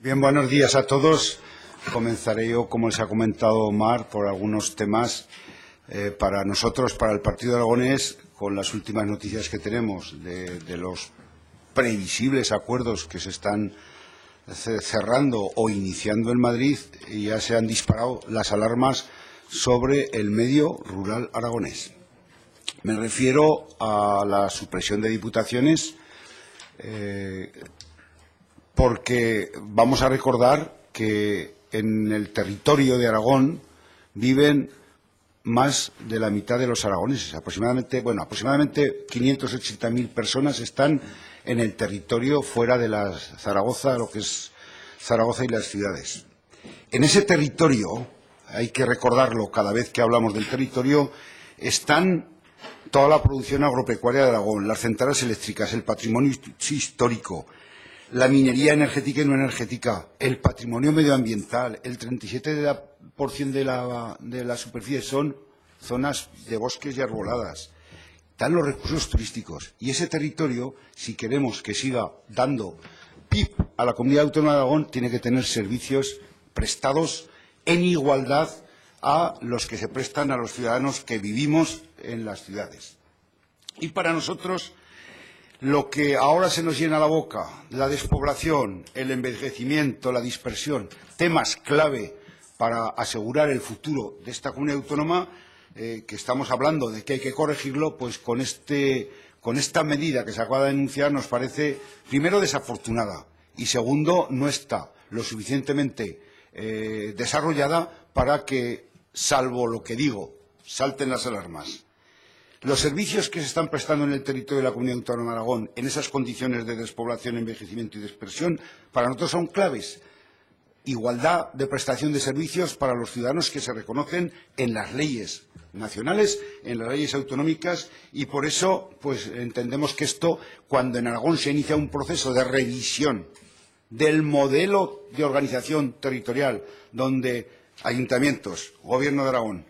Bien, buenos días a todos. Comenzaré yo, como les ha comentado Omar, por algunos temas para nosotros, para el Partido Aragonés, con las últimas noticias que tenemos de los previsibles acuerdos que se están cerrando o iniciando en Madrid, y ya se han disparado las alarmas sobre el medio rural aragonés. Me refiero a la supresión de diputaciones, porque vamos a recordar que en el territorio de Aragón viven más de la mitad de los aragoneses. Aproximadamente 580.000 personas están en el territorio fuera de Zaragoza, lo que es Zaragoza y las ciudades. En ese territorio, hay que recordarlo cada vez que hablamos del territorio, están toda la producción agropecuaria de Aragón, las centrales eléctricas, el patrimonio histórico, la minería energética y no energética, el patrimonio medioambiental. El 37% de la superficie son zonas de bosques y arboladas. Están los recursos turísticos. Y ese territorio, si queremos que siga dando PIB a la Comunidad Autónoma de Aragón, tiene que tener servicios prestados en igualdad a los que se prestan a los ciudadanos que vivimos en las ciudades. Y para nosotros, lo que ahora se nos llena la boca, la despoblación, el envejecimiento, la dispersión, temas clave para asegurar el futuro de esta comunidad autónoma, que estamos hablando de que hay que corregirlo, pues con esta medida que se acaba de anunciar nos parece, primero, desafortunada y, segundo, no está lo suficientemente desarrollada para que, salvo lo que digo, salten las alarmas. Los servicios que se están prestando en el territorio de la Comunidad Autónoma de Aragón, en esas condiciones de despoblación, envejecimiento y dispersión, para nosotros son claves. Igualdad de prestación de servicios para los ciudadanos que se reconocen en las leyes nacionales, en las leyes autonómicas, y por eso pues entendemos que esto, cuando en Aragón se inicia un proceso de revisión del modelo de organización territorial, donde ayuntamientos, Gobierno de Aragón,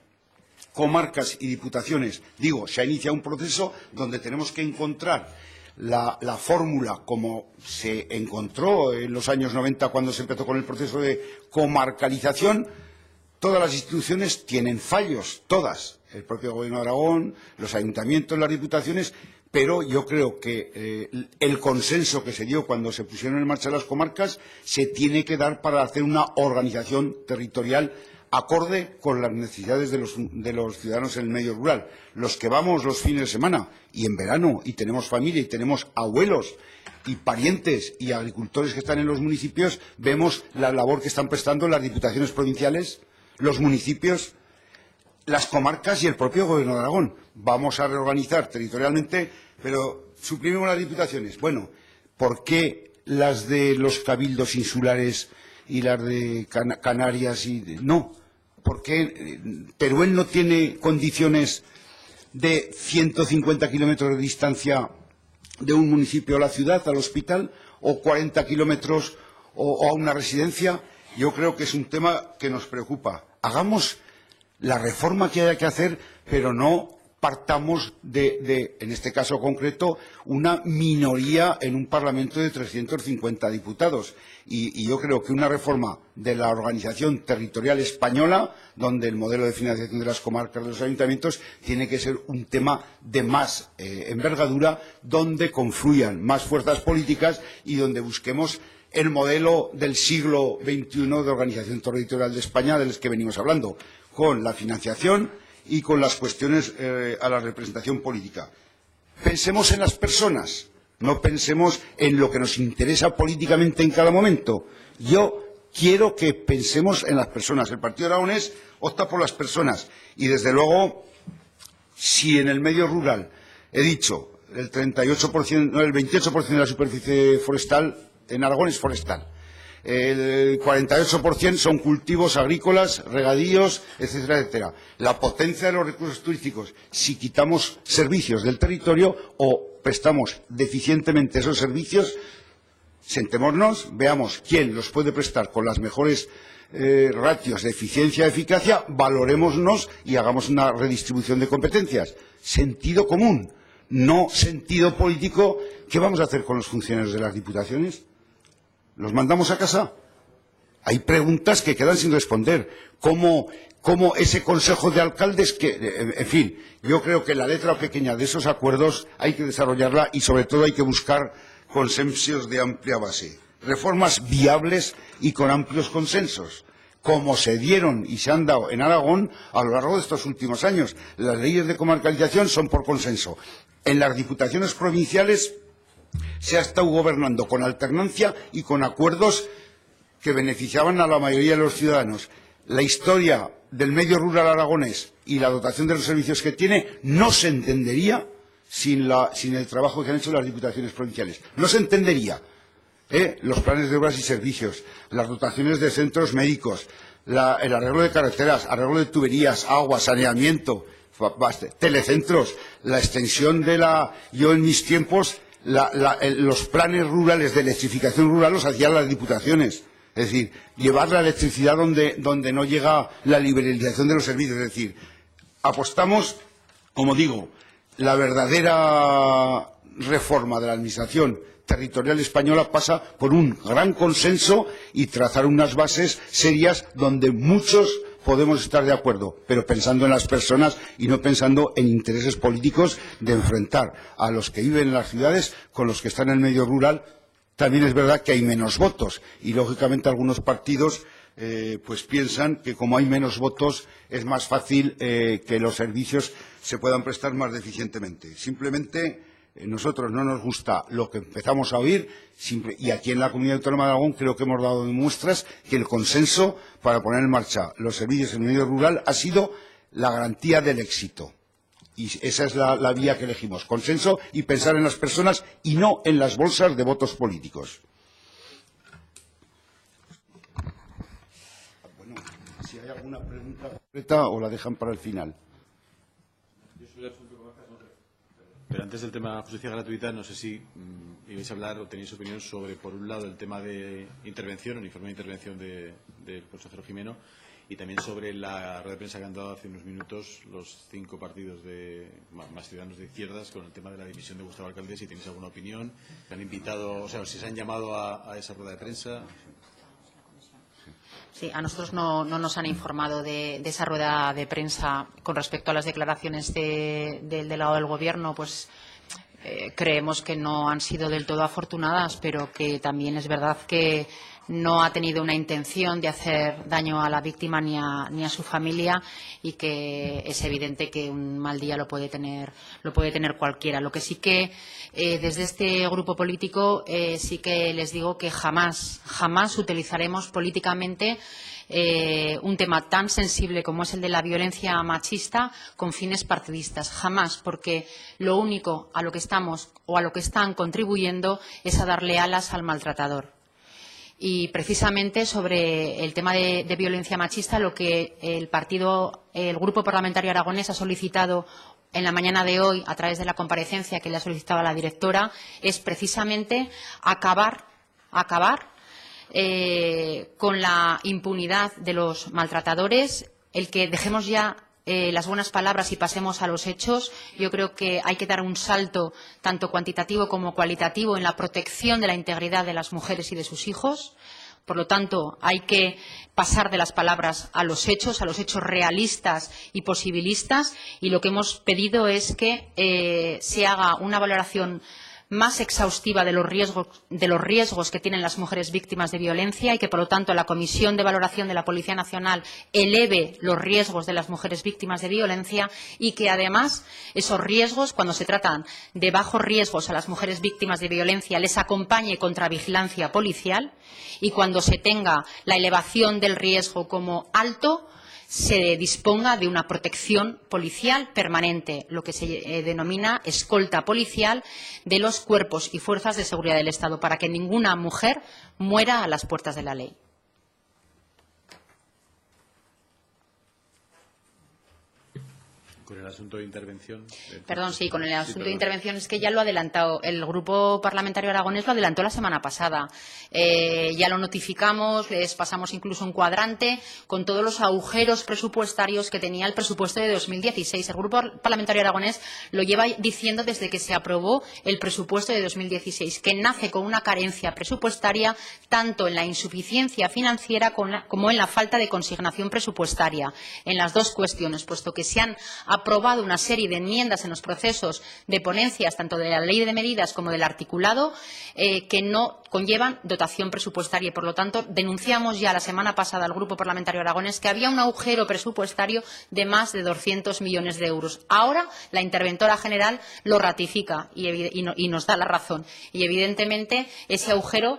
comarcas y diputaciones, se ha iniciado un proceso donde tenemos que encontrar la fórmula como se encontró en los años 90 cuando se empezó con el proceso de comarcalización. Todas las instituciones tienen fallos, todas, el propio Gobierno de Aragón, los ayuntamientos, las diputaciones, pero yo creo que el consenso que se dio cuando se pusieron en marcha las comarcas se tiene que dar para hacer una organización territorial acorde con las necesidades de los ciudadanos en el medio rural. Los que vamos los fines de semana y en verano, y tenemos familia, y tenemos abuelos y parientes y agricultores que están en los municipios, vemos la labor que están prestando las diputaciones provinciales, los municipios, las comarcas y el propio Gobierno de Aragón. Vamos a reorganizar territorialmente, pero suprimimos las diputaciones. Bueno, ¿por qué las de los cabildos insulares y las de Canarias no? Porque Teruel no tiene condiciones de 150 kilómetros de distancia de un municipio a la ciudad, al hospital, o 40 kilómetros o a una residencia. Yo creo que es un tema que nos preocupa. Hagamos la reforma que haya que hacer, pero no partamos en este caso concreto, una minoría en un Parlamento de 350 diputados. Y yo creo que una reforma de la organización territorial española, donde el modelo de financiación de las comarcas, de los ayuntamientos, tiene que ser un tema de más envergadura, donde confluyan más fuerzas políticas y donde busquemos el modelo del siglo XXI de organización territorial de España, del que venimos hablando, con la financiación y con las cuestiones a la representación política. Pensemos en las personas, no pensemos en lo que nos interesa políticamente en cada momento. Yo quiero que pensemos en las personas. El Partido Aragonés opta por las personas y, desde luego, si en el medio rural he dicho el 28% de la superficie forestal en Aragón es forestal, el 48% son cultivos agrícolas, regadíos, etcétera, etcétera. La potencia de los recursos turísticos, si quitamos servicios del territorio o prestamos deficientemente esos servicios, sentémonos, veamos quién los puede prestar con las mejores ratios de eficiencia y eficacia, valorémonos y hagamos una redistribución de competencias. Sentido común, no sentido político. ¿Qué vamos a hacer con los funcionarios de las diputaciones? ¿Los mandamos a casa? hay preguntas que quedan sin responder. ¿Cómo ese Consejo de Alcaldes que, en fin, yo creo que la letra pequeña de esos acuerdos hay que desarrollarla y sobre todo hay que buscar consensos de amplia base, reformas viables y con amplios consensos, como se dieron y se han dado en Aragón a lo largo de estos últimos años. Las leyes de comarcalización son por consenso. En las diputaciones provinciales se ha estado gobernando con alternancia y con acuerdos que beneficiaban a la mayoría de los ciudadanos. La historia del medio rural aragonés y la dotación de los servicios que tiene no se entendería sin el trabajo que han hecho las diputaciones provinciales. No se entendería. Los planes de obras y servicios, las dotaciones de centros médicos, el arreglo de carreteras, arreglo de tuberías, agua, saneamiento, telecentros, la extensión de la... Yo en mis tiempos los planes rurales de electrificación rural los hacían las diputaciones. Es decir, llevar la electricidad donde no llega la liberalización de los servicios. Es decir, apostamos, como digo, la verdadera reforma de la Administración territorial española pasa por un gran consenso y trazar unas bases serias donde muchos podemos estar de acuerdo, pero pensando en las personas y no pensando en intereses políticos de enfrentar a los que viven en las ciudades con los que están en el medio rural. También es verdad que hay menos votos y, lógicamente, algunos partidos pues piensan que como hay menos votos es más fácil que los servicios se puedan prestar más deficientemente. Simplemente nosotros no nos gusta lo que empezamos a oír y aquí en la Comunidad Autónoma de Aragón creo que hemos dado muestras que el consenso para poner en marcha los servicios en el medio rural ha sido la garantía del éxito. Y esa es la vía que elegimos, consenso y pensar en las personas y no en las bolsas de votos políticos. Bueno, si hay alguna pregunta concreta o la dejan para el final. Pero antes del tema de justicia gratuita, no sé si ibais a hablar o tenéis opinión sobre, por un lado, el tema de intervención, el informe de intervención del consejero Jimeno, y también sobre la rueda de prensa que han dado hace unos minutos los 5 partidos más ciudadanos de izquierdas con el tema de la dimisión de Gustavo Alcalde. Si tenéis alguna opinión, ¿se han invitado, o sea, si se han llamado a esa rueda de prensa? Sí, a nosotros no nos han informado de esa rueda de prensa con respecto a las declaraciones del delegado del Gobierno. Pues creemos que no han sido del todo afortunadas, pero que también es verdad que no ha tenido una intención de hacer daño a la víctima ni a su familia, y que es evidente que un mal día lo puede tener cualquiera. Lo que sí que desde este grupo político sí que les digo que jamás utilizaremos políticamente un tema tan sensible como es el de la violencia machista con fines partidistas. Jamás, porque lo único a lo que estamos o a lo que están contribuyendo es a darle alas al maltratador. Y precisamente sobre el tema de violencia machista, lo que el Grupo Parlamentario Aragonés ha solicitado en la mañana de hoy, a través de la comparecencia que le ha solicitado a la directora, es precisamente acabar con la impunidad de los maltratadores, el que dejemos ya las buenas palabras y pasemos a los hechos. Yo creo que hay que dar un salto tanto cuantitativo como cualitativo en la protección de la integridad de las mujeres y de sus hijos. Por lo tanto, hay que pasar de las palabras a los hechos realistas y posibilistas, y lo que hemos pedido es que se haga una valoración más exhaustiva de los riesgos que tienen las mujeres víctimas de violencia, y que, por lo tanto, la Comisión de Valoración de la Policía Nacional eleve los riesgos de las mujeres víctimas de violencia, y que, además, esos riesgos, cuando se tratan de bajos riesgos a las mujeres víctimas de violencia, les acompañe contravigilancia policial, y cuando se tenga la elevación del riesgo como alto, se disponga de una protección policial permanente, lo que se denomina escolta policial de los cuerpos y fuerzas de seguridad del Estado, para que ninguna mujer muera a las puertas de la ley. Con el asunto de intervención. Perdón, sí, con el asunto de intervención es que ya lo ha adelantado. El Grupo Parlamentario Aragonés lo adelantó la semana pasada. Ya lo notificamos, les pasamos incluso un cuadrante con todos los agujeros presupuestarios que tenía el presupuesto de 2016. El Grupo Parlamentario Aragonés lo lleva diciendo desde que se aprobó el presupuesto de 2016, que nace con una carencia presupuestaria tanto en la insuficiencia financiera como en la falta de consignación presupuestaria. En las dos cuestiones, puesto que se han aprobado una serie de enmiendas en los procesos de ponencias, tanto de la Ley de Medidas como del articulado, que no conllevan dotación presupuestaria. Y, por lo tanto, denunciamos ya la semana pasada al Grupo Parlamentario Aragonés que había un agujero presupuestario de más de 200 millones de euros. Ahora, la interventora general lo ratifica y nos da la razón. Y, evidentemente, ese agujero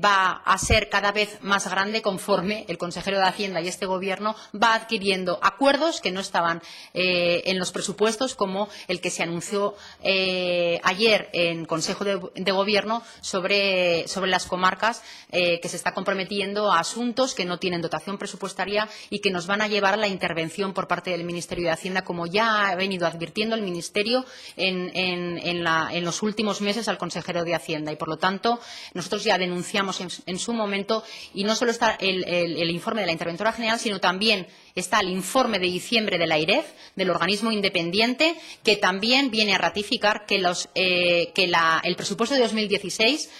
va a ser cada vez más grande conforme el consejero de Hacienda y este Gobierno va adquiriendo acuerdos que no estaban en los presupuestos, como el que se anunció ayer en Consejo de Gobierno sobre las comarcas, que se está comprometiendo a asuntos que no tienen dotación presupuestaria y que nos van a llevar a la intervención por parte del Ministerio de Hacienda, como ya ha venido advirtiendo el Ministerio en los últimos meses al consejero de Hacienda. Y, por lo tanto, nosotros ya denunciamos en su momento, y no solo está el informe de la interventora general, sino también está el informe de diciembre de la AIREF, del organismo independiente, que también viene a ratificar que el presupuesto de 2016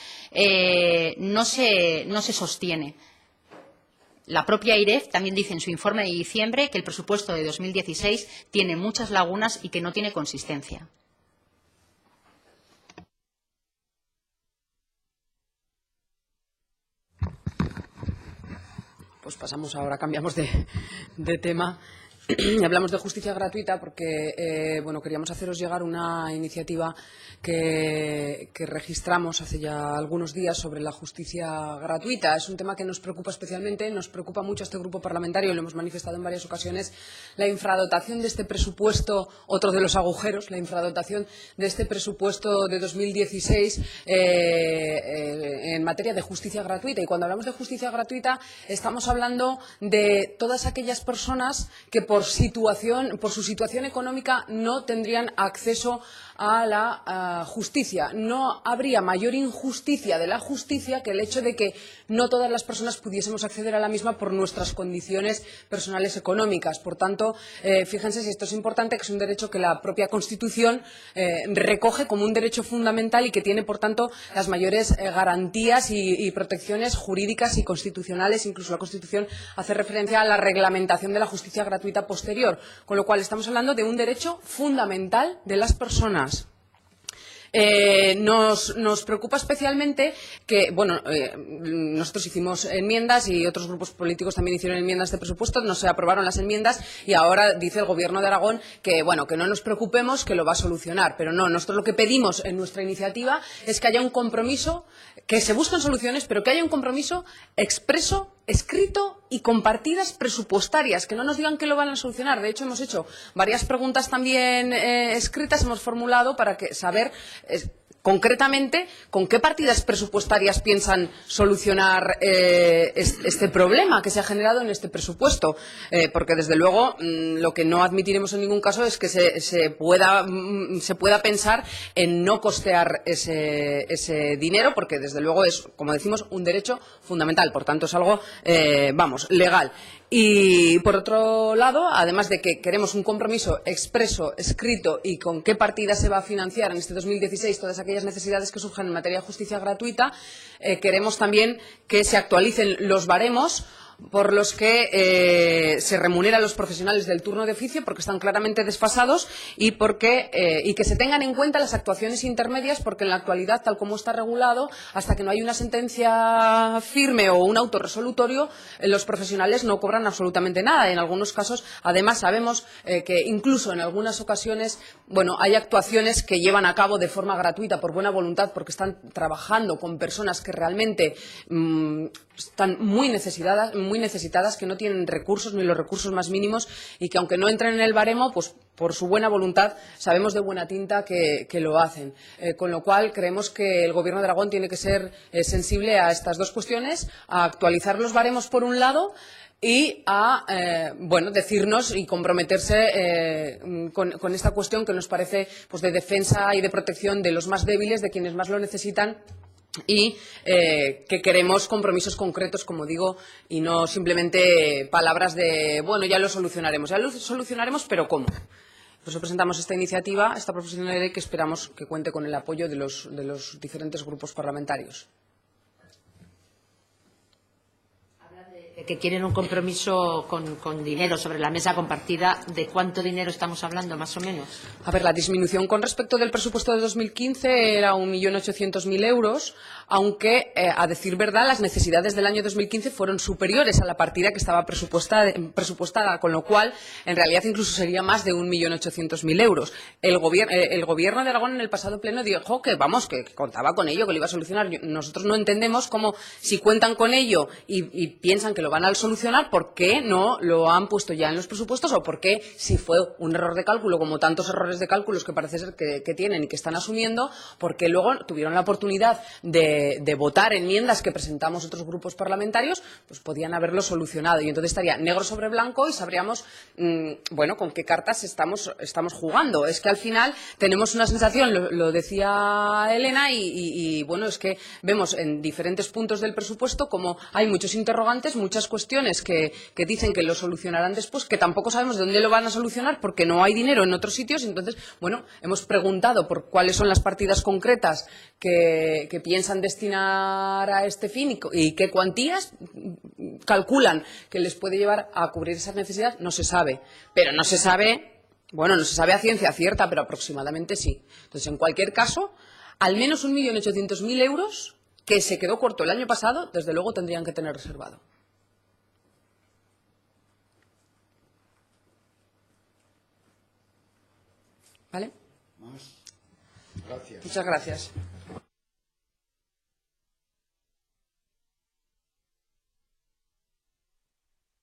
no se sostiene. La propia AIREF también dice en su informe de diciembre que el presupuesto de 2016 tiene muchas lagunas y que no tiene consistencia. Pues pasamos ahora, cambiamos de tema y hablamos de justicia gratuita porque queríamos haceros llegar una iniciativa que registramos hace ya algunos días sobre la justicia gratuita. Es un tema que nos preocupa especialmente, nos preocupa mucho a este grupo parlamentario, lo hemos manifestado en varias ocasiones, la infradotación de este presupuesto, otro de los agujeros, la infradotación de este presupuesto de 2016 en materia de justicia gratuita. Y cuando hablamos de justicia gratuita estamos hablando de todas aquellas personas que por su situación económica no tendrían acceso a la justicia. No habría mayor injusticia de la justicia que el hecho de que no todas las personas pudiésemos acceder a la misma por nuestras condiciones personales económicas. Por tanto, fíjense si esto es importante, que es un derecho que la propia Constitución recoge como un derecho fundamental y que tiene, por tanto, las mayores garantías y protecciones jurídicas y constitucionales. Incluso la Constitución hace referencia a la reglamentación de la justicia gratuita posterior. Con lo cual, estamos hablando de un derecho fundamental de las personas. Nos preocupa especialmente que, nosotros hicimos enmiendas y otros grupos políticos también hicieron enmiendas de presupuesto, no se aprobaron las enmiendas y ahora dice el Gobierno de Aragón que no nos preocupemos, que lo va a solucionar. Pero no, nosotros lo que pedimos en nuestra iniciativa es que haya un compromiso, que se busquen soluciones, pero que haya un compromiso expreso, escrito y con partidas presupuestarias, que no nos digan que lo van a solucionar. De hecho, hemos hecho varias preguntas también escritas, hemos formulado para saber concretamente con qué partidas presupuestarias piensan solucionar este problema que se ha generado en este presupuesto, porque desde luego lo que no admitiremos en ningún caso es que se pueda pensar en no costear ese dinero, porque desde luego es, como decimos, un derecho fundamental, por tanto es algo legal. Y, por otro lado, además de que queremos un compromiso expreso, escrito y con qué partida se va a financiar en este 2016 todas aquellas necesidades que surjan en materia de justicia gratuita, queremos también que se actualicen los baremos por los que se remunera a los profesionales del turno de oficio, porque están claramente desfasados y que se tengan en cuenta las actuaciones intermedias, porque en la actualidad, tal como está regulado, hasta que no hay una sentencia firme o un auto resolutorio, los profesionales no cobran absolutamente nada. Y en algunos casos, además, sabemos que incluso en algunas ocasiones, hay actuaciones que llevan a cabo de forma gratuita, por buena voluntad, porque están trabajando con personas que realmente están muy necesitadas muy necesitadas, que no tienen recursos ni los recursos más mínimos y que aunque no entren en el baremo, pues por su buena voluntad sabemos de buena tinta que lo hacen. Con lo cual creemos que el Gobierno de Aragón tiene que ser sensible a estas dos cuestiones, a actualizar los baremos por un lado y a decirnos y comprometerse con esta cuestión que nos parece pues de defensa y de protección de los más débiles, de quienes más lo necesitan. Y que queremos compromisos concretos, como digo, y no simplemente palabras de, bueno, ya lo solucionaremos, pero ¿cómo? Por eso presentamos esta iniciativa, esta proposición de ley, que esperamos que cuente con el apoyo de los diferentes grupos parlamentarios. Que quieren un compromiso con dinero sobre la mesa compartida. ¿De cuánto dinero estamos hablando, más o menos? A ver, la disminución con respecto del presupuesto de 2015 era 1.800.000 euros, aunque, a decir verdad, las necesidades del año 2015 fueron superiores a la partida que estaba presupuestada, con lo cual, en realidad, incluso sería más de 1.800.000 euros. El Gobierno de Aragón en el pasado pleno dijo que contaba con ello, que lo iba a solucionar. Nosotros no entendemos cómo, si cuentan con ello y piensan que lo van a solucionar, ¿por qué no lo han puesto ya en los presupuestos? O por qué, si fue un error de cálculo, como tantos errores de cálculos que parece ser que tienen y que están asumiendo, por qué luego tuvieron la oportunidad de votar enmiendas que presentamos otros grupos parlamentarios, pues podían haberlo solucionado. Y entonces estaría negro sobre blanco y sabríamos, con qué cartas estamos jugando. Es que al final tenemos una sensación, lo decía Elena, y es que vemos en diferentes puntos del presupuesto como hay muchos interrogantes, muchas cuestiones que dicen que lo solucionarán después, que tampoco sabemos de dónde lo van a solucionar porque no hay dinero en otros sitios. Entonces, hemos preguntado por cuáles son las partidas concretas que piensan destinar a este fin y qué cuantías calculan que les puede llevar a cubrir esa necesidad. No se sabe, pero no se sabe a ciencia cierta, pero aproximadamente sí. Entonces, en cualquier caso, al menos 1.800.000 euros que se quedó corto el año pasado, desde luego tendrían que tener reservado. ¿Vale? Gracias. Muchas gracias.